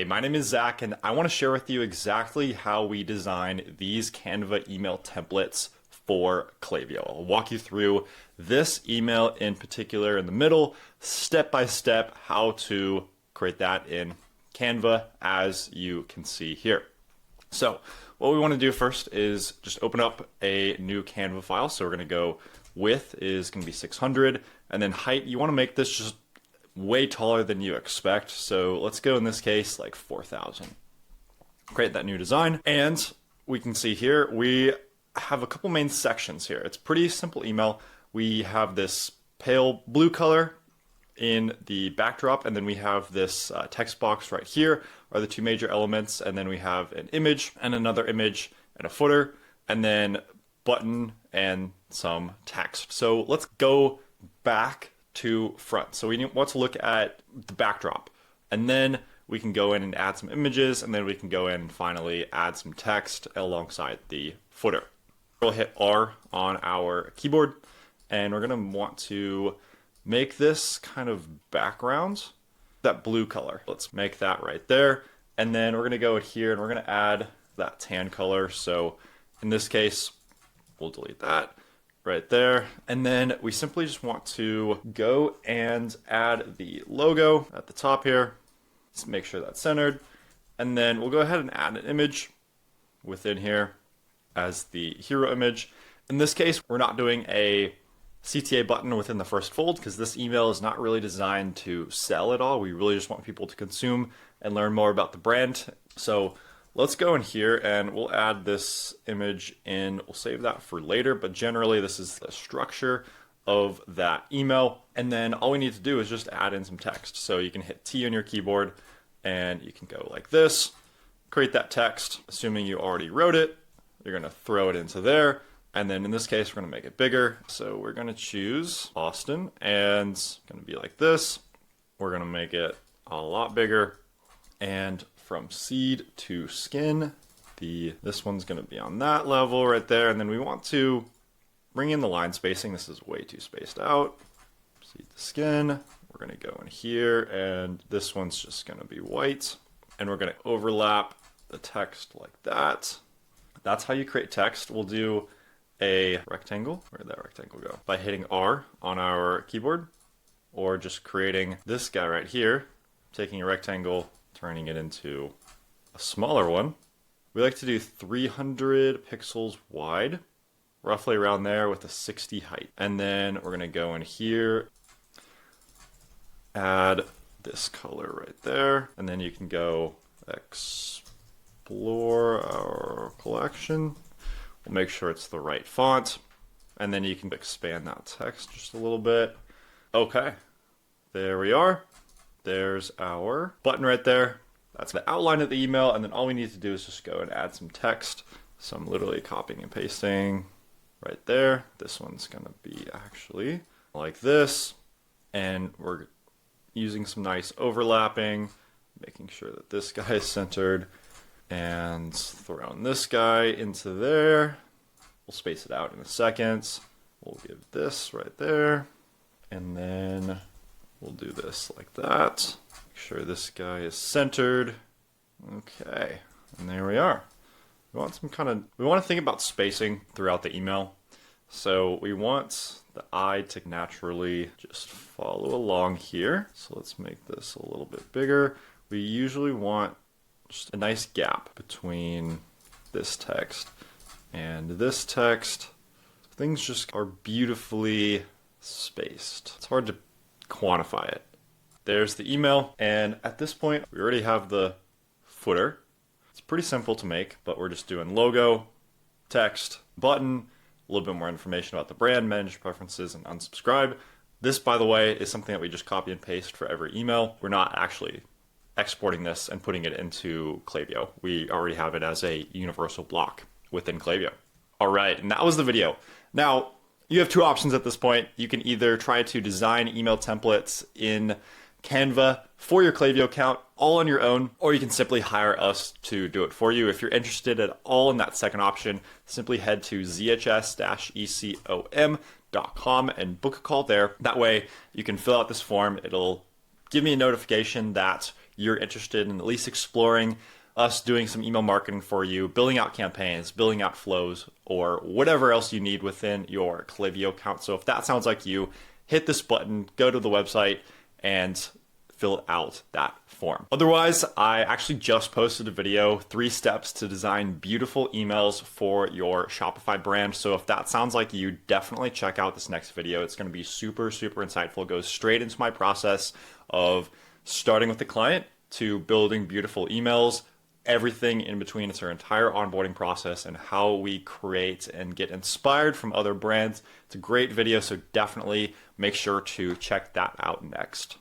Hey, my name is Zach, and I want to share with you exactly how we design these Canva email templates for Klaviyo. I'll walk you through this email in particular in the middle, step by step, how to create that in Canva, as you can see here. So what we want to do first is just open up a new Canva file. So we're going to go width is going to be 600, and then height, you want to make this just way taller than you expect. So let's go in this case like 4,000. Create that new design, and we can see here we have a couple main sections here. It's pretty simple email. We have this pale blue color in the backdrop, and then we have this text box right here are the two major elements, and then we have an image and another image and a footer, and then button and some text. So let's go back to front. So we want to look at the backdrop, and then we can go in and add some images, and then we can go in and finally add some text alongside the footer. We'll hit R on our keyboard, and we're going to want to make this kind of background, that blue color. Let's make that right there. And then we're going to go in here and we're going to add that tan color. So in this case, we'll delete that right there. And then we simply just want to go and add the logo at the top here. Let's make sure that's centered. And then we'll go ahead and add an image within here as the hero image. In this case, we're not doing a CTA button within the first fold because this email is not really designed to sell at all. We really just want people to consume and learn more about the brand. So let's go in here and we'll add this image in. We'll save that for later, but generally this is the structure of that email. And then all we need to do is just add in some text. So you can hit T on your keyboard and you can go like this, create that text. Assuming you already wrote it, you're gonna throw it into there. And then in this case, we're gonna make it bigger. So we're gonna choose Austin, and it's gonna be like this. We're gonna make it a lot bigger. And from seed to skin, this one's gonna be on that level right there. And then we want to bring in the line spacing. This is way too spaced out. Seed to skin, we're gonna go in here, and this one's just gonna be white. And we're gonna overlap the text like that. That's how you create text. We'll do a rectangle. Where did that rectangle go? By hitting R on our keyboard, or just creating this guy right here, taking a rectangle, turning it into a smaller one. We like to do 300 pixels wide, roughly around there, with a 60 height. And then we're gonna go in here, add this color right there, and then you can go explore our collection. We'll make sure it's the right font, and then you can expand that text just a little bit. Okay, there we are. There's our button right there. That's the outline of the email, and then all we need to do is just go and add some text. So I'm literally copying and pasting right there. This one's gonna be actually like this, and we're using some nice overlapping, making sure that this guy is centered, and throwing this guy into there. We'll space it out in a second. We'll give this right there, and then we'll do this like that. Make sure this guy is centered. Okay, and there we are. We want to think about spacing throughout the email. So we want the eye to naturally just follow along here. So let's make this a little bit bigger. We usually want just a nice gap between this text and this text. Things just are beautifully spaced. It's hard to quantify it. There's the email, and at this point, we already have the footer. It's pretty simple to make, but we're just doing logo, text, button, a little bit more information about the brand, manage preferences, and unsubscribe. This, by the way, is something that we just copy and paste for every email. We're not actually exporting this and putting it into Klaviyo. We already have it as a universal block within Klaviyo. All right, and that was the video. Now, you have two options at this point. You can either try to design email templates in Canva for your Klaviyo account all on your own, or you can simply hire us to do it for you. If you're interested at all in that second option, simply head to zhs-ecom.com and book a call there. That way you can fill out this form. It'll give me a notification that you're interested in at least exploring us doing some email marketing for you, building out campaigns, building out flows, or whatever else you need within your Klaviyo account. So if that sounds like you, hit this button, go to the website, and fill out that form. Otherwise, I actually just posted a video, 3 steps to design beautiful emails for your Shopify brand. So if that sounds like you, definitely check out this next video. It's going to be super, super insightful. It goes straight into my process of starting with the client to building beautiful emails, everything in between. It's our entire onboarding process and how we create and get inspired from other brands. It's a great video, so definitely make sure to check that out next.